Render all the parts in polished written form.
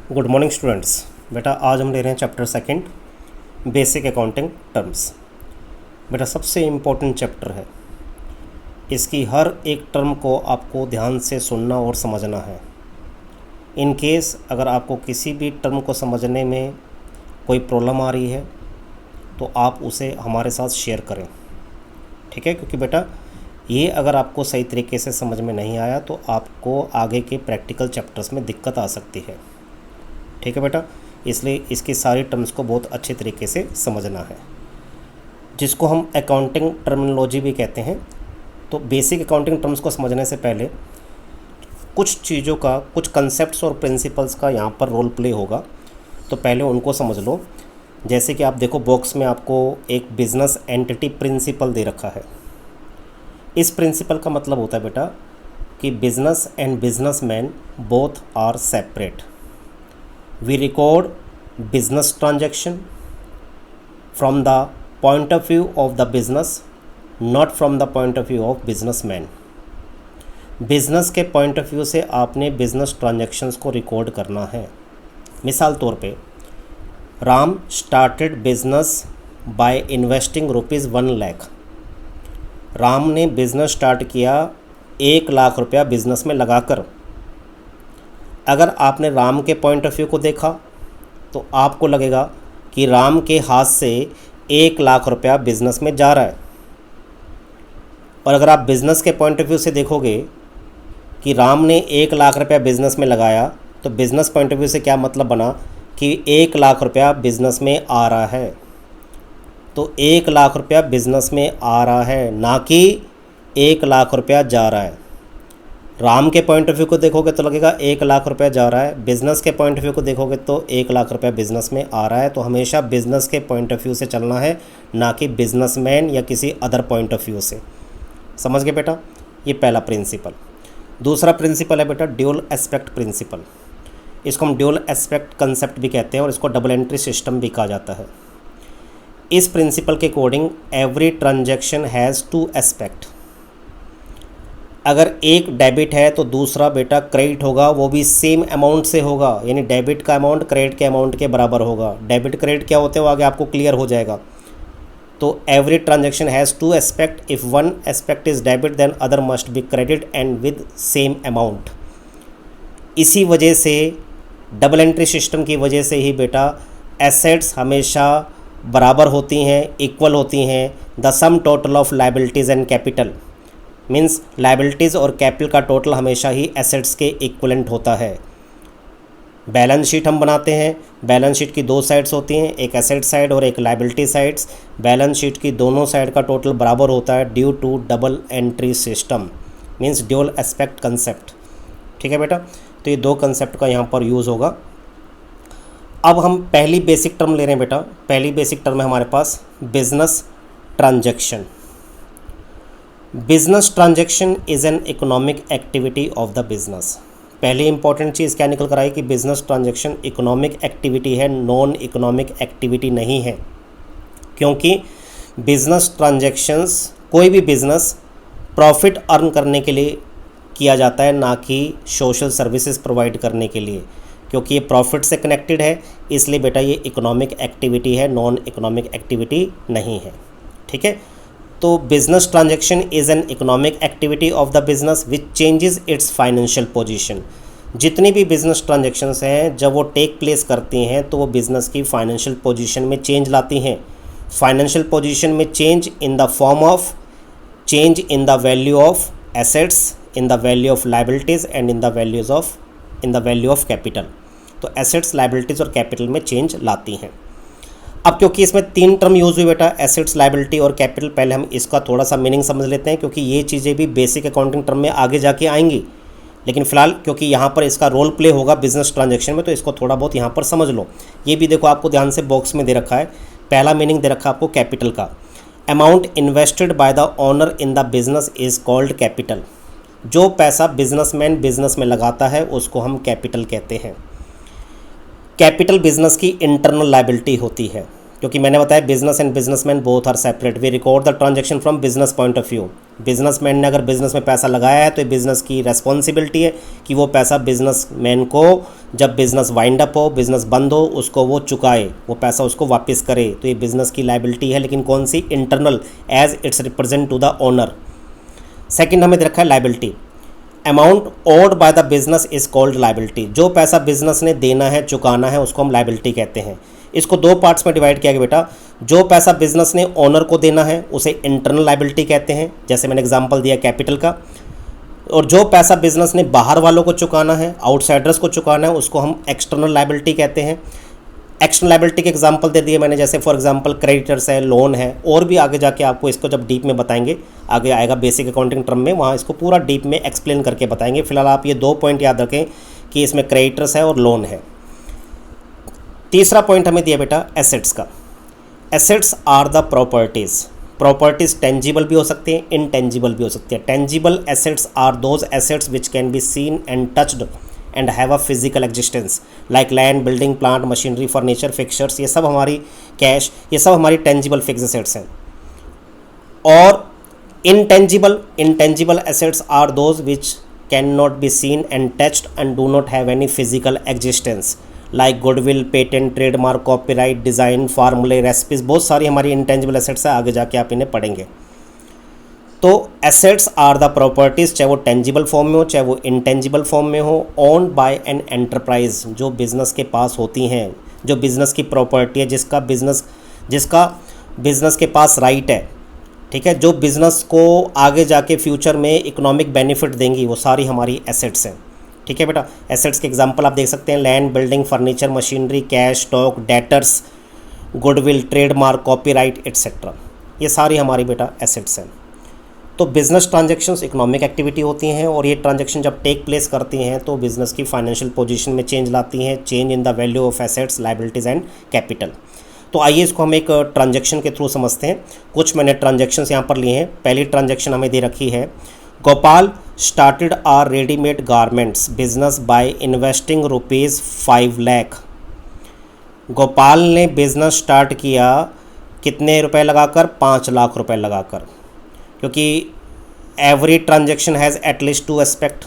Good morning students. बेटा आज हम ले रहे हैं chapter second, basic accounting terms. बेटा सबसे इम्पोर्टेंट चैप्टर है, इसकी हर एक टर्म को आपको ध्यान से सुनना और समझना है। इन केस अगर आपको किसी भी टर्म को समझने में कोई प्रॉब्लम आ रही है तो आप उसे हमारे साथ शेयर करें, ठीक है? क्योंकि बेटा ये अगर आपको सही तरीके से समझ में नहीं आया तो आपको आगे के प्रैक्टिकल चैप्टर्स में दिक्कत आ सकती है, ठीक है बेटा? इसलिए इसकी सारी टर्म्स को बहुत अच्छे तरीके से समझना है, जिसको हम अकाउंटिंग टर्मिनोलॉजी भी कहते हैं। तो बेसिक अकाउंटिंग टर्म्स को समझने से पहले कुछ चीज़ों का, कुछ कंसेप्ट्स और प्रिंसिपल्स का यहाँ पर रोल प्ले होगा, तो पहले उनको समझ लो। जैसे कि आप देखो बॉक्स में आपको एक बिजनेस एंटिटी प्रिंसिपल दे रखा है। इस प्रिंसिपल का मतलब होता है बेटा कि business and businessman both are separate. We record business transaction from the point of view of the business, not from the point of view of businessman. Business के पॉइंट ऑफ व्यू से आपने business transactions को record करना है। मिसाल तौर पे Ram started business by investing ₹1,00,000। Ram ने बिज़नेस स्टार्ट किया 1,00,000 रुपया बिज़नेस में लगाकर। अगर आपने राम के पॉइंट ऑफ व्यू को देखा तो आपको लगेगा कि राम के हाथ से 1,00,000 रुपया बिज़नेस में जा रहा है। और अगर आप बिज़नेस के पॉइंट ऑफ व्यू से देखोगे कि राम ने 1,00,000 रुपया बिज़नेस में लगाया, तो बिज़नेस पॉइंट ऑफ व्यू से क्या मतलब बना कि 1,00,000 रुपया बिज़नेस में आ रहा है। तो 1,00,000 रुपया बिज़नेस में आ रहा है, ना कि 1,00,000 रुपया जा रहा है। राम के पॉइंट ऑफ व्यू को देखोगे तो लगेगा 1,00,000 रुपया जा रहा है, बिज़नेस के पॉइंट ऑफ व्यू को देखोगे तो 1,00,000 रुपया बिज़नेस में आ रहा है। तो हमेशा बिज़नेस के पॉइंट ऑफ व्यू से चलना है, ना कि बिजनेसमैन या किसी अदर पॉइंट ऑफ व्यू से। समझ गए बेटा? ये पहला प्रिंसिपल। दूसरा प्रिंसिपल है बेटा ड्यूल एस्पेक्ट प्रिंसिपल। इसको हम ड्यूल एस्पेक्ट कंसेप्ट भी कहते हैं और इसको डबल एंट्री सिस्टम भी कहा जाता है। इस प्रिंसिपल के according every transaction has 2 aspect. अगर एक डेबिट है तो दूसरा बेटा क्रेडिट होगा, वो भी सेम अमाउंट से होगा, यानी डेबिट का अमाउंट क्रेडिट के अमाउंट के बराबर होगा। डेबिट क्रेडिट क्या होते हैं वो आगे आपको क्लियर हो जाएगा। तो every transaction has 2 aspect. If one aspect is debit then other must be credit and with same amount. इसी वजह से डबल एंट्री सिस्टम की वजह से ही बेटा एसेट्स हमेशा बराबर होती हैं, इक्वल होती हैं। The sum total of liabilities and capital means liabilities और कैपिटल का टोटल हमेशा ही एसेट्स के इक्वलेंट होता है। बैलेंस शीट हम बनाते हैं, बैलेंस शीट की 2 साइड्स होती हैं, एक एसेट साइड और एक लायबिलिटी साइड्स। बैलेंस शीट की दोनों साइड का टोटल बराबर होता है due to double entry system means dual aspect concept, ठीक है बेटा? तो ये 2 कंसेप्ट का यहाँ पर यूज़ होगा। अब हम पहली बेसिक टर्म ले रहे हैं बेटा। पहली बेसिक टर्म है हमारे पास business transaction. Business transaction is an economic activity of the business. पहली इंपॉर्टेंट चीज़ क्या निकल कर आई कि बिजनेस ट्रांजैक्शन इकोनॉमिक एक्टिविटी है, नॉन इकोनॉमिक एक्टिविटी नहीं है। क्योंकि बिजनेस ट्रांजैक्शंस, कोई भी बिजनेस प्रॉफिट अर्न करने के लिए किया जाता है, ना कि सोशल सर्विसेज प्रोवाइड करने के लिए। क्योंकि ये प्रॉफिट से कनेक्टेड है, इसलिए बेटा ये इकोनॉमिक एक्टिविटी है, नॉन इकोनॉमिक एक्टिविटी नहीं है, ठीक है? तो business transaction is an economic activity of the business which changes its financial position. जितनी भी बिजनेस ट्रांजैक्शंस हैं जब वो टेक प्लेस करती हैं तो वो बिज़नेस की फाइनेंशियल पोजीशन में चेंज लाती हैं। फाइनेंशियल पोजीशन में change in the form of change in the value of assets, in the value of liabilities and in the value of capital. तो एसेट्स, लायबिलिटीज़ और कैपिटल में change लाती हैं। अब क्योंकि इसमें 3 टर्म यूज़ हुई बेटा, एसेट्स, लायबिलिटी और कैपिटल, पहले हम इसका थोड़ा सा मीनिंग समझ लेते हैं, क्योंकि ये चीज़ें भी बेसिक अकाउंटिंग टर्म में आगे जाके आएंगी। लेकिन फ़िलहाल क्योंकि यहाँ पर इसका रोल प्ले होगा बिजनेस ट्रांजैक्शन में, तो इसको थोड़ा बहुत यहाँ पर समझ लो। ये भी देखो आपको ध्यान से बॉक्स में दे रखा है। पहला मीनिंग दे रखा है आपको कैपिटल का। Amount invested by the owner in the business is called capital. जो पैसा बिजनेसमैन बिजनेस में लगाता है उसको हम कैपिटल कहते हैं। कैपिटल बिजनेस की इंटरनल लायबिलिटी होती है। क्योंकि मैंने बताया business and businessman both are separate. We record the transaction from business point of view. Businessman ने अगर बिजनेस में पैसा लगाया है तो ये बिजनेस की रेस्पॉन्सिबिलिटी है कि वो पैसा बिजनेसमैन को जब बिजनेस वाइंड अप हो, बिजनेस बंद हो, उसको वो चुकाए, वो पैसा उसको वापस करे। तो ये बिजनेस की लाइबिलिटी है, लेकिन कौन सी? Internal, as it's represent to the owner. Second हमें दे रखा है liability. Amount owed by the business is called liability. जो पैसा बिजनेस ने देना है, चुकाना है, उसको हम लाइबिलिटी कहते हैं। इसको दो पार्ट्स में डिवाइड किया गया बेटा। जो पैसा बिजनेस ने ओनर को देना है उसे इंटरनल लाइबिलिटी कहते हैं, जैसे मैंने एग्जांपल दिया कैपिटल का। और जो पैसा बिजनेस ने बाहर वालों को चुकाना है, आउटसाइडर्स को चुकाना है, उसको हम एक्सटर्नल लाइबिलिटी कहते हैं। एक्सटर्नल लाइबिलिटी के एग्जांपल दे दिए मैंने, जैसे फॉर एग्जांपल क्रेडिटर्स है, लोन है, और भी आगे जाके आपको इसको जब डीप में बताएंगे, आगे आएगा बेसिक अकाउंटिंग टर्म में, वहाँ इसको पूरा डीप में एक्सप्लेन करके बताएंगे। फिलहाल आप ये दो पॉइंट याद रखें कि इसमें क्रेडिटर्स है और लोन है। तीसरा पॉइंट हमें दिया बेटा एसेट्स का। Assets are the properties. Properties tangible भी हो सकते हैं, इनटेंजिबल भी हो सकते हैं। Tangible assets are those assets which can be seen and touched and have a physical existence, like land, building, plant, machinery, furniture, fixtures. ये सब हमारी कैश, ये सब हमारी टेंजिबल फिक्स एसेट्स हैं। और intangible assets are those which can not be seen and touched and do not have any physical existence, like goodwill, patent, trademark, copyright, design, formulae, recipes. बहुत सारी हमारी इंटेंजिबल एसेट्स है, आगे जाके आप इन्हें पढ़ेंगे। तो एसेट्स आर द प्रॉपर्टीज़, चाहे वो टेंजिबल फॉर्म में हो, चाहे वो इंटेंजिबल फॉर्म में हो, ओन्ड बाय एन एंटरप्राइज, जो बिज़नेस के पास होती हैं, जो बिज़नेस की प्रॉपर्टी है, जिसका बिज़नेस के पास राइट है, ठीक है, जो बिज़नेस को आगे जाके फ्यूचर में इकोनॉमिक बेनिफिट देंगी, वो सारी हमारी एसेट्स हैं। ठीक है बेटा। एसेट्स के एग्जांपल आप देख सकते हैं, land, building, furniture, machinery, cash, stock, debtors, goodwill, trademark, copyright etcetera. ये सारी हमारी बेटा एसेट्स हैं। तो बिज़नेस ट्रांजैक्शंस इकोनॉमिक एक्टिविटी होती हैं, और ये ट्रांजैक्शन जब टेक प्लेस करती हैं तो बिज़नेस की फाइनेंशियल पोजीशन में चेंज लाती हैं, change in the value of assets, liabilities and capital. तो आइए इसको हम एक ट्रांजैक्शन के थ्रू समझते हैं। कुछ मैंने ट्रांजैक्शंस यहाँ पर लिए हैं। पहली ट्रांजैक्शन हमें दे रखी है, Gopal started our readymade garments business by investing ₹5 lakh. Gopal ने बिज़नेस स्टार्ट किया कितने रुपए लगाकर? 5 लाख रुपए लगाकर। क्योंकि every transaction has at least 2 aspect.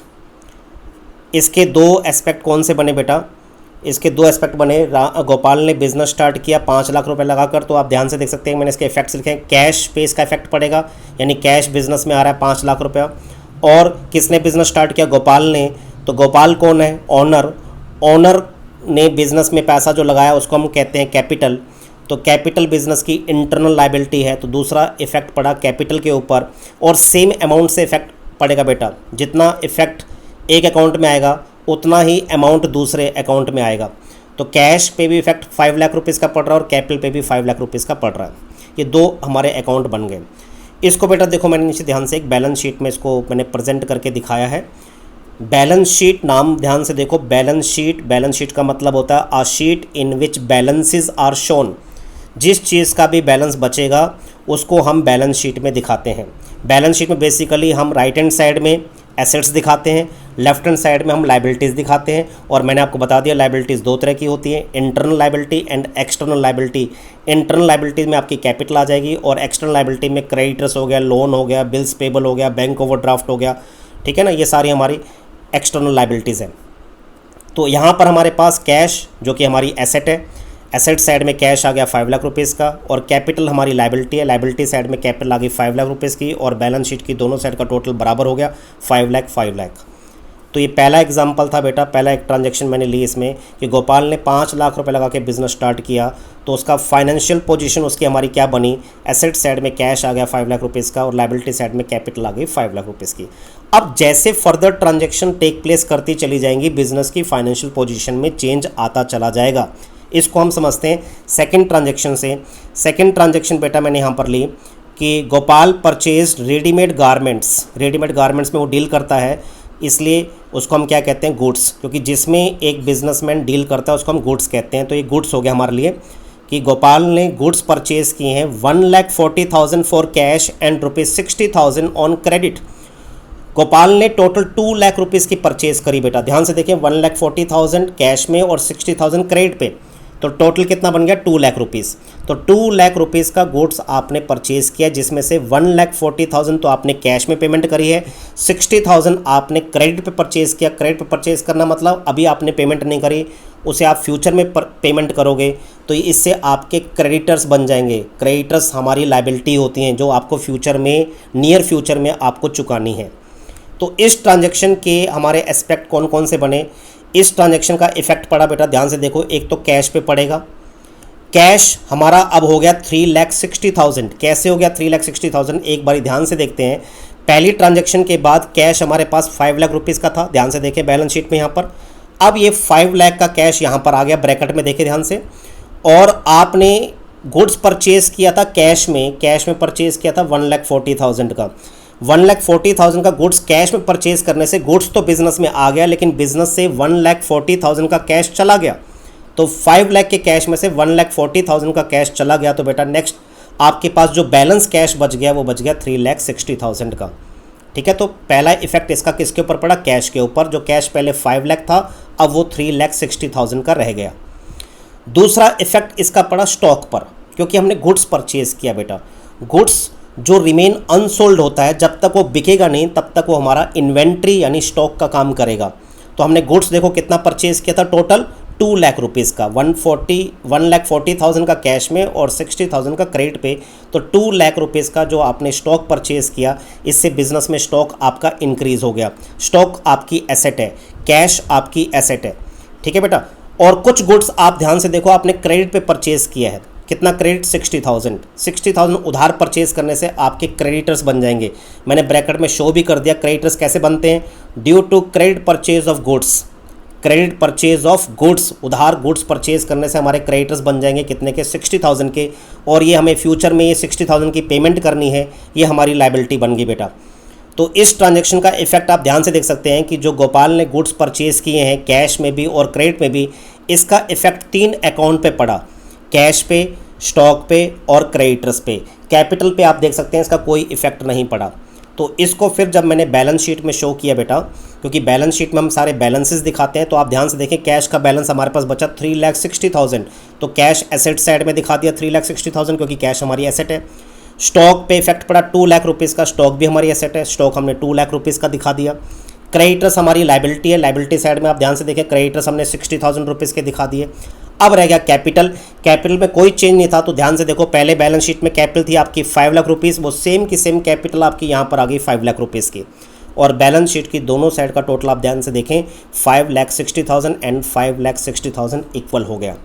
इसके 2 एस्पेक्ट कौन से बने बेटा? इसके 2 एस्पेक्ट बने। गोपाल ने बिज़नेस स्टार्ट किया 5 लाख रुपए लगाकर, तो आप ध्यान से देख सकते हैं मैंने इसके इफेक्ट्स लिखे हैं। कैश पे इसका इफेक्ट पड़ेगा, यानी कैश बिजनेस में आ रहा है 5 लाख रुपया। और किसने बिज़नेस स्टार्ट किया? गोपाल ने। तो गोपाल कौन है? ओनर। ओनर ने बिज़नेस में पैसा जो लगाया उसको हम कहते हैं कैपिटल। तो कैपिटल बिजनेस की इंटरनल लायबिलिटी है, तो दूसरा इफेक्ट पड़ा कैपिटल के ऊपर। और सेम अमाउंट से इफेक्ट पड़ेगा बेटा, जितना इफेक्ट एक अकाउंट में आएगा उतना ही अमाउंट दूसरे अकाउंट में आएगा। तो कैश पे भी इफेक्ट 5 लाख रुपीज़ का पड़ रहा है और कैपिटल पे भी 5 लाख रुपीज़ का पड़ रहा है। ये 2 हमारे अकाउंट बन गए। इसको बेटा देखो, मैंने नीचे ध्यान से एक बैलेंस शीट में इसको मैंने प्रेजेंट करके दिखाया है। बैलेंस शीट नाम ध्यान से देखो, बैलेंस शीट का मतलब होता है a sheet in which balances are shown. जिस चीज़ का भी बैलेंस बचेगा उसको हम बैलेंस शीट में दिखाते हैं। बैलेंस शीट में बेसिकली हम राइट हैंड साइड में एसेट्स दिखाते हैं, लेफ्ट हैंड साइड में हम लायबिलिटीज़ दिखाते हैं। और मैंने आपको बता दिया लायबिलिटीज़ 2 तरह की होती हैं, internal liability and external liability. Internal liabilities में आपकी कैपिटल आ जाएगी, और एक्सटर्नल लायबिलिटी में क्रेडिटर्स हो गया, लोन हो गया, बिल्स पेबल हो गया, बैंक ओवरड्राफ्ट हो गया। ठीक है ना, ये सारी हमारी एक्सटर्नल लायबिलिटीज़ हैं। तो यहाँ पर हमारे पास कैश जो कि हमारी एसेट है, एसेट साइड में कैश आ गया 5 लाख रुपीज़ का, और कैपिटल हमारी लायबिलिटी है, लायबिलिटी साइड में कैपिटल आ गई 5 लाख रुपीज़ की, और बैलेंस शीट की दोनों साइड का टोटल बराबर हो गया 5 लाख। तो ये पहला एग्जांपल था बेटा, पहला एक ट्रांजैक्शन मैंने ली इसमें कि गोपाल ने 5 लाख रुपए लगा के बिजनेस स्टार्ट किया, तो उसका फाइनेंशियल पोजीशन उसकी हमारी क्या बनी? एसेट साइड में कैश आ गया 5 लाख रुपीज़ का, और लायबिलिटी साइड में कैपिटल आ गई 5 लाख रुपीज़ की। अब जैसे फर्दर ट्रांजैक्शन टेक प्लेस करती चली जाएंगी, बिजनेस की फाइनेंशियल पोजीशन में चेंज आता चला जाएगा। इसको हम समझते हैं सेकंड ट्रांजैक्शन से। सेकंड ट्रांजैक्शन बेटा मैंने यहाँ पर ली कि Gopal purchase readymade garments. Readymade garments में वो डील करता है, इसलिए उसको हम क्या कहते हैं? गुड्स। क्योंकि जिसमें एक बिजनेसमैन डील करता है उसको हम गुड्स कहते हैं। तो ये गुड्स हो गया हमारे लिए कि गोपाल ने गुड्स परचेज किए हैं 1,40,000 for cash and ₹60,000 on credit. Gopal ने टोटल 2 लाख रुपीज़ की परचेज़ करी बेटा। ध्यान से देखें, 1,40,000 कैश में और 60,000 क्रेडिट पे। तो टोटल कितना बन गया 2 लाख रुपीज़। तो 2 लाख रुपीज़ का गुड्स आपने परचेज़ किया, जिसमें से 1,40,000 तो आपने कैश में पेमेंट करी है, 60,000 आपने क्रेडिट पे परचेज़ किया। क्रेडिट पे परचेज़ करना मतलब अभी आपने पेमेंट नहीं करी, उसे आप फ्यूचर में पेमेंट करोगे, तो इससे आपके क्रेडिटर्स बन जाएंगे। क्रेडिटर्स हमारी लायबिलिटी होती हैं जो आपको फ्यूचर में, नियर फ्यूचर में आपको चुकानी है। तो इस ट्रांजैक्शन के हमारे एस्पेक्ट कौन कौन से बने, इस ट्रांजैक्शन का इफेक्ट पड़ा बेटा, ध्यान से देखो। एक तो कैश पे पड़ेगा, कैश हमारा अब हो गया 3,60,000। कैसे हो गया 3,60,000, एक बारी ध्यान से देखते हैं। पहली ट्रांजैक्शन के बाद कैश हमारे पास 5 लाख रुपीज़ का था, ध्यान से देखें बैलेंस शीट में यहाँ पर। अब ये 5 लाख का कैश यहाँ पर आ गया, ब्रैकेट में देखें ध्यान से। और आपने गुड्स परचेज़ किया था कैश में परचेज़ किया था 1,40,000 का। 1,40,000 का गुड्स कैश में परचेज़ करने से गुड्स तो बिज़नेस में आ गया, लेकिन बिज़नेस से 1,40,000 का कैश चला गया। तो 5 लाख के कैश में से 1,40,000 का कैश चला गया, तो बेटा नेक्स्ट आपके पास जो बैलेंस कैश बच गया वो बच गया 3,60,000 का। ठीक है, तो पहला इफेक्ट इसका किसके ऊपर पड़ा, कैश के ऊपर। जो कैश पहले 5 लाख था अब वो 3,60,000 का रह गया। दूसरा इफेक्ट इसका पड़ा स्टॉक पर, क्योंकि हमने गुड्स परचेज़ किया बेटा। गुड्स जो रिमेन अनसोल्ड होता है, जब तक वो बिकेगा नहीं तब तक वो हमारा इन्वेंट्री यानी स्टॉक का काम करेगा। तो हमने गुड्स देखो कितना परचेज़ किया था, टोटल 2 लाख रुपीज़ का, 1,40,000 का कैश में और 60,000 का क्रेडिट पे। तो 2 लाख रुपीज़ का जो आपने स्टॉक परचेज़ किया, इससे बिजनेस में स्टॉक आपका इंक्रीज़ हो गया। स्टॉक आपकी एसेट है, कैश आपकी एसेट है। ठीक है बेटा। और कुछ गुड्स आप ध्यान से देखो, आपने क्रेडिट पे परचेज़ किया है, कितना क्रेडिट, 60,000 उधार परचेज़ करने से आपके क्रेडिटर्स बन जाएंगे। मैंने ब्रैकेट में शो भी कर दिया क्रेडिटर्स कैसे बनते हैं, due to credit purchase of goods. Credit purchase of goods, उधार गुड्स परचेज करने से हमारे क्रेडिटर्स बन जाएंगे कितने के, 60,000 के। और ये हमें फ्यूचर में ये 60,000 की पेमेंट करनी है, ये हमारी लायबिलिटी बन गई बेटा। तो इस ट्रांजैक्शन का इफेक्ट आप ध्यान से देख सकते हैं कि जो गोपाल ने गुड्स परचेज़ किए हैं कैश में भी और क्रेडिट में भी, इसका इफेक्ट 3 अकाउंट पे पड़ा, कैश पे, स्टॉक पे और क्रेडिटर्स पे। कैपिटल पे आप देख सकते हैं इसका कोई इफेक्ट नहीं पड़ा। तो इसको फिर जब मैंने बैलेंस शीट में शो किया बेटा, क्योंकि बैलेंस शीट में हम सारे बैलेंसेस दिखाते हैं, तो आप ध्यान से देखें कैश का बैलेंस हमारे पास बचा 3,60,000। तो कैश एसेट साइड में दिखा दिया 3,60,000, क्योंकि कैश हमारी एसेट है। स्टॉक पे इफेक्ट पड़ा 2 लाख रुपीज़ का, स्टॉक भी हमारी एसेट है, स्टॉक हमने 2 लाख रुपीज़ का दिखा दिया। क्रेडिटर्स हमारी लायबिलिटी है, लायबिलिटी साइड में आप ध्यान से देखें क्रेडिटर्स हमने 60,000 रुपीज़ के दिखा दिए। अब रह गया कैपिटल। कैपिटल में कोई चेंज नहीं था, तो ध्यान से देखो पहले बैलेंस शीट में कैपिटल थी आपकी 5 लाख रुपीज़, वो सेम की सेम कैपिटल आपकी यहाँ पर आ गई 5 लाख रुपीज़ की। और बैलेंस शीट की दोनों साइड का टोटल आप ध्यान से देखें 5,60,000 एंड 5,60,000 इक्वल हो गया।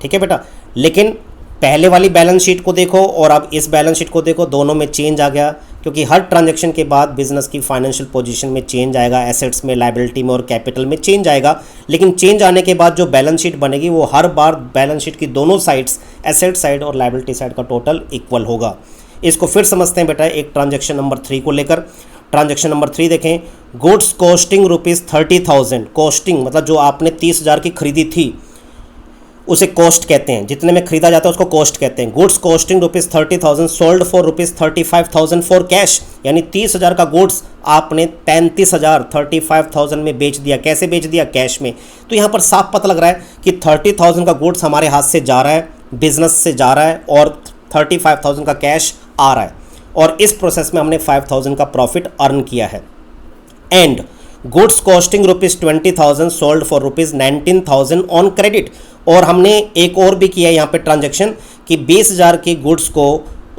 ठीक है बेटा। लेकिन पहले वाली बैलेंस शीट को देखो और अब इस बैलेंस शीट को देखो, दोनों में चेंज आ गया, क्योंकि हर ट्रांजैक्शन के बाद बिजनेस की फाइनेंशियल पोजीशन में चेंज आएगा, एसेट्स में, लायबिलिटी में और कैपिटल में चेंज आएगा। लेकिन चेंज आने के बाद जो बैलेंस शीट बनेगी वो हर बार बैलेंस शीट की दोनों साइड्स, एसेट साइड और लायबिलिटी साइड का टोटल इक्वल होगा। इसको फिर समझते हैं बेटा एक ट्रांजैक्शन नंबर 3 को लेकर। ट्रांजैक्शन नंबर 3 देखें, गुड्स कॉस्टिंग ₹30,000। कॉस्टिंग मतलब जो आपने 30,000 की खरीदी थी उसे कॉस्ट कहते हैं, जितने में खरीदा जाता है उसको कॉस्ट कहते हैं। Goods costing ₹30,000 sold for ₹35,000 for cash, यानी 30,000 का गुड्स आपने 35,000 में बेच दिया। कैसे बेच दिया, कैश में। तो यहाँ पर साफ पता लग रहा है कि 30,000 का गुड्स हमारे हाथ से जा रहा है, बिजनेस से जा रहा है, और 35,000 का कैश आ रहा है, और इस प्रोसेस में हमने 5,000 का प्रॉफिट अर्न किया है। And goods costing ₹20,000 sold for ₹19,000 on credit. और हमने एक और भी किया है यहाँ पे ट्रांजैक्शन कि 20,000 की गुड्स को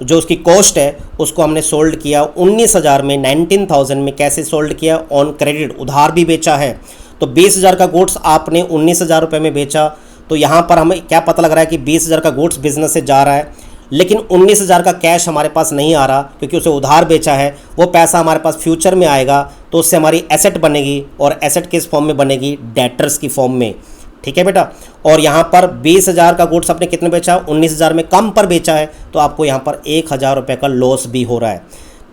जो उसकी कॉस्ट है उसको हमने सोल्ड किया 19,000 में, 19,000 में। कैसे सोल्ड किया, ऑन क्रेडिट, उधार भी बेचा है। तो 20,000 का गुड्स आपने 19,000 रुपये में बेचा। तो यहाँ पर हमें क्या पता लग रहा है कि 20,000 का गुड्स बिजनेस से जा रहा है, लेकिन 19,000 का कैश हमारे पास नहीं आ रहा, क्योंकि उसे उधार बेचा है। वो पैसा हमारे पास फ्यूचर में आएगा तो उससे हमारी एसेट बनेगी, और एसेट किस फॉर्म में बनेगी, डेटर्स की फॉर्म में। ठीक है बेटा। और यहाँ पर 20,000 का गुड्स आपने कितने बेचा, 19,000 में कम पर बेचा है, तो आपको यहाँ पर 1,000 रुपये का लॉस भी हो रहा है।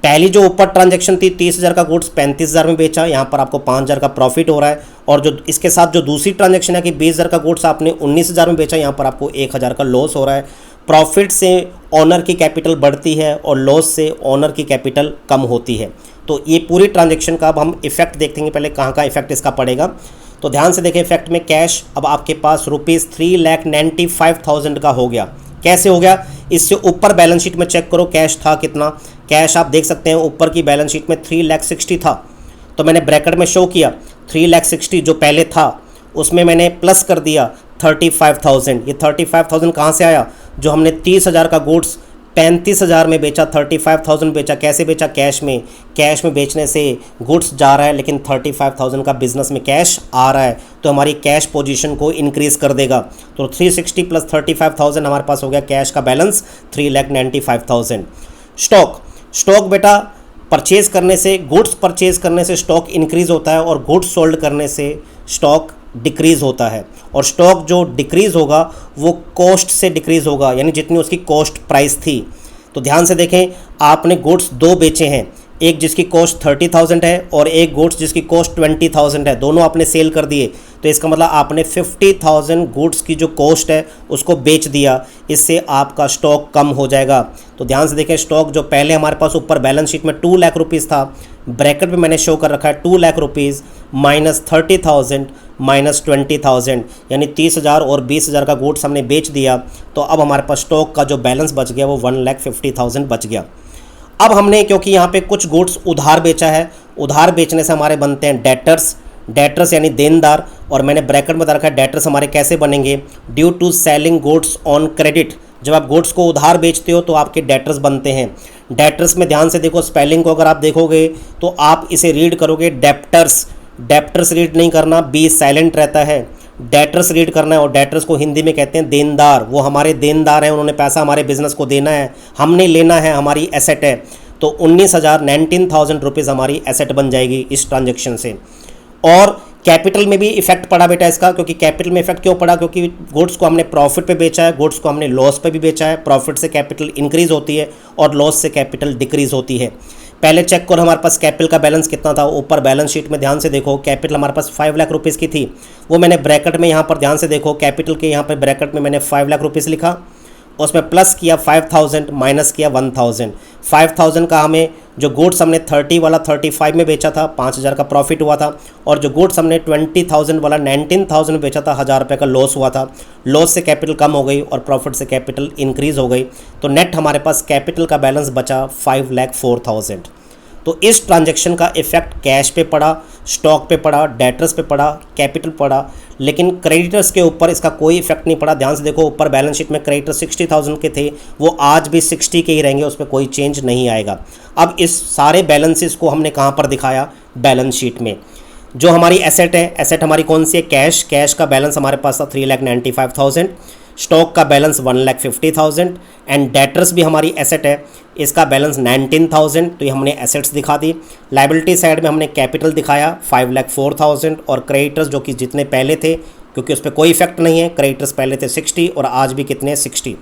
पहली जो ऊपर ट्रांजैक्शन थी 30,000 का गुड्स 35,000 में बेचा, यहाँ पर आपको 5,000 का प्रॉफिट हो रहा है। और जो इसके साथ जो दूसरी ट्रांजैक्शन है कि 20,000 का गुड्स आपने 19,000 में बेचा, यहाँ पर आपको 1,000 का लॉस हो रहा है। प्रॉफिट से ऑनर की कैपिटल बढ़ती है और लॉस से ऑनर की कैपिटल कम होती है। तो ये पूरी ट्रांजैक्शन का अब हम इफेक्ट देखेंगे। पहले कहाँ का इफेक्ट इसका पड़ेगा। तो ध्यान से देखें इफेक्ट में कैश अब आपके पास ₹3,95,000 का हो गया। कैसे हो गया? इससे ऊपर बैलेंस शीट में चेक करो कैश था कितना। कैश आप देख सकते हैं ऊपर की बैलेंस शीट में 3,60,000 था, तो मैंने ब्रैकेट में शो किया 3,60,000 जो पहले था उसमें मैंने प्लस कर दिया 35,000। ये 35,000 कहाँ से आया? जो हमने 30,000 का गुड्स 35,000 में बेचा, 35,000 बेचा। कैसे बेचा? कैश में। कैश में बेचने से गुड्स जा रहा है लेकिन 35,000 का बिजनेस में कैश आ रहा है, तो हमारी कैश पोजीशन को इंक्रीज़ कर देगा। तो 360 प्लस 35,000 हमारे पास हो गया कैश का बैलेंस 3,95,000। स्टॉक बेटा परचेज़ करने से, गुड्स परचेज़ करने से स्टॉक इंक्रीज़ होता है और गुड्स सोल्ड करने से स्टॉक डिक्रीज़ होता है। और स्टॉक जो डिक्रीज़ होगा वो कॉस्ट से डिक्रीज़ होगा, यानी जितनी उसकी कॉस्ट प्राइस थी। तो ध्यान से देखें, आपने गुड्स दो बेचे हैं, एक जिसकी कॉस्ट 30,000 है और एक गुड्स जिसकी कॉस्ट 20,000 है, दोनों आपने सेल कर दिए। तो इसका मतलब आपने 50,000 गुड्स की जो कॉस्ट है उसको बेच दिया, इससे आपका स्टॉक कम हो जाएगा। तो ध्यान से देखें, स्टॉक जो पहले हमारे पास ऊपर बैलेंस शीट में 2 लाख रुपीज़ था, ब्रैकेट में मैंने शो कर रखा है 2 लाख रुपीज़ माइनस 30,000 माइनस 20,000, यानी 30,000 और 20,000 का गुड्स हमने बेच दिया। तो अब हमारे पास स्टॉक का जो बैलेंस बच गया वो 1,50,000 बच गया। अब हमने क्योंकि यहाँ पे कुछ गुड्स उधार बेचा है, उधार बेचने से हमारे बनते हैं डेटर्स यानी देनदार, और मैंने ब्रैकेट में रखा है डेटर्स हमारे कैसे बनेंगे? Due to selling goods on credit. जब आप गुड्स को उधार बेचते हो तो आपके डेटर्स बनते हैं। डेटर्स में ध्यान से देखो, स्पेलिंग को अगर आप देखोगे तो आप इसे रीड करोगे डेप्टर्स रीड नहीं करना, बी साइलेंट रहता है, डेटर्स रीड करना है। और डेटर्स को हिंदी में कहते हैं देनदार। वो हमारे देनदार हैं, उन्होंने पैसा हमारे बिजनेस को देना है, हमने लेना है, हमारी एसेट है। तो 19,000 रुपीज़ हमारी एसेट बन जाएगी इस ट्रांजेक्शन से। और कैपिटल में भी इफेक्ट पड़ा बेटा इसका, क्योंकि कैपिटल में इफेक्ट क्यों पड़ा? क्योंकि गुड्स को हमने प्रॉफिट पे बेचा है, गुड्स को हमने लॉस पे भी बेचा है। प्रॉफिट से कैपिटल इंक्रीज़ होती है और लॉस से कैपिटल डिक्रीज़ होती है। पहले चेक करो हमारे पास कैपिटल का बैलेंस कितना था। ऊपर बैलेंस शीट में ध्यान से देखो, कैपिटल हमारे पास 5 लाख रुपीज़ की थी, वो मैंने ब्रैकेट में यहाँ पर ध्यान से देखो, कैपिटल के यहाँ पर ब्रैकेट में मैंने 5 लाख रुपीज़ लिखा, उसमें प्लस किया 5,000 माइनस किया 1,000। 5,000 का हमें जो गुड्स हमने 30 वाला 35 में बेचा था, 5,000 का प्रॉफिट हुआ था, और जो गुड्स हमने 20,000 वाला 19,000 में बेचा था, 1,000 रुपये का लॉस हुआ था। लॉस से कैपिटल कम हो गई और प्रॉफिट से कैपिटल इंक्रीज़ हो गई। तो नेट हमारे पास कैपिटल का बैलेंस बचा 5,04,000। तो इस ट्रांजैक्शन का इफेक्ट कैश पे पड़ा, स्टॉक पे पड़ा, डेटर्स पे पड़ा, कैपिटल पड़ा, लेकिन क्रेडिटर्स के ऊपर इसका कोई इफेक्ट नहीं पड़ा। ध्यान से देखो, ऊपर बैलेंस शीट में क्रेडिटर 60,000 के थे, वो आज भी 60 के ही रहेंगे, उस पर कोई चेंज नहीं आएगा। अब इस सारे बैलेंसेस को हमने कहाँ पर दिखाया? बैलेंस शीट में। जो हमारी एसेट है, एसेट हमारी कौन सी है? कैश का बैलेंस हमारे पास था 3,95,000, स्टॉक का बैलेंस 1,50,000 एंड डेटर्स भी हमारी एसेट है, इसका बैलेंस 19,000। तो ये हमने एसेट्स दिखा दी। लायबिलिटी साइड में हमने कैपिटल दिखाया 5,04,000 और क्रेडिटर्स जो कि जितने पहले थे, क्योंकि उस पर कोई इफेक्ट नहीं है, क्रेडिटर्स पहले थे 60 और आज भी कितने 60।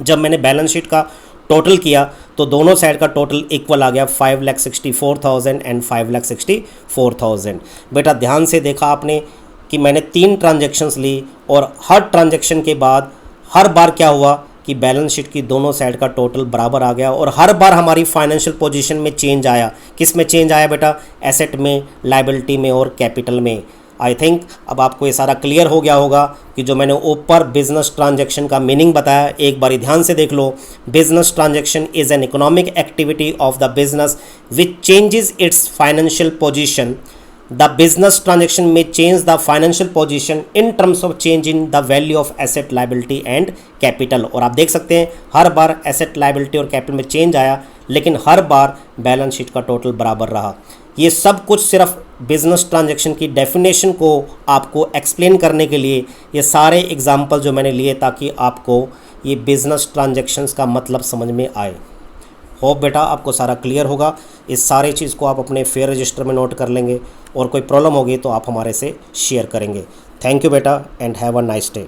जब मैंने बैलेंस शीट का टोटल किया तो दोनों साइड का टोटल इक्वल आ गया 5,64,000 एंड 5,64,000। बेटा ध्यान से देखा आपने कि मैंने 3 ट्रांजैक्शंस ली और हर ट्रांजैक्शन के बाद हर बार क्या हुआ कि बैलेंस शीट की दोनों साइड का टोटल बराबर आ गया और हर बार हमारी फाइनेंशियल पोजीशन में चेंज आया। किस में चेंज आया बेटा? एसेट में, लायबिलिटी में और कैपिटल में। आई थिंक अब आपको ये सारा क्लियर हो गया होगा कि जो मैंने ऊपर बिजनेस ट्रांजैक्शन का मीनिंग बताया, एक बारी ध्यान से देख लो। Business transaction is an economic activity of the business which changes its financial position. The business transaction may change the financial position in terms of change in the value of asset, liability and capital। और आप देख सकते हैं हर बार asset, liability और capital में change आया, लेकिन हर बार balance sheet का टोटल बराबर रहा। ये सब कुछ सिर्फ बिजनेस ट्रांजैक्शन की डेफिनेशन को आपको एक्सप्लेन करने के लिए ये सारे एग्जाम्पल जो मैंने लिए, ताकि आपको ये बिजनेस ट्रांजैक्शंस का मतलब समझ में आए। होप बेटा आपको सारा क्लियर होगा। इस सारे चीज़ को आप अपने फेयर रजिस्टर में नोट कर लेंगे और कोई प्रॉब्लम होगी तो आप हमारे से शेयर करेंगे। थैंक यू बेटा and have a nice day.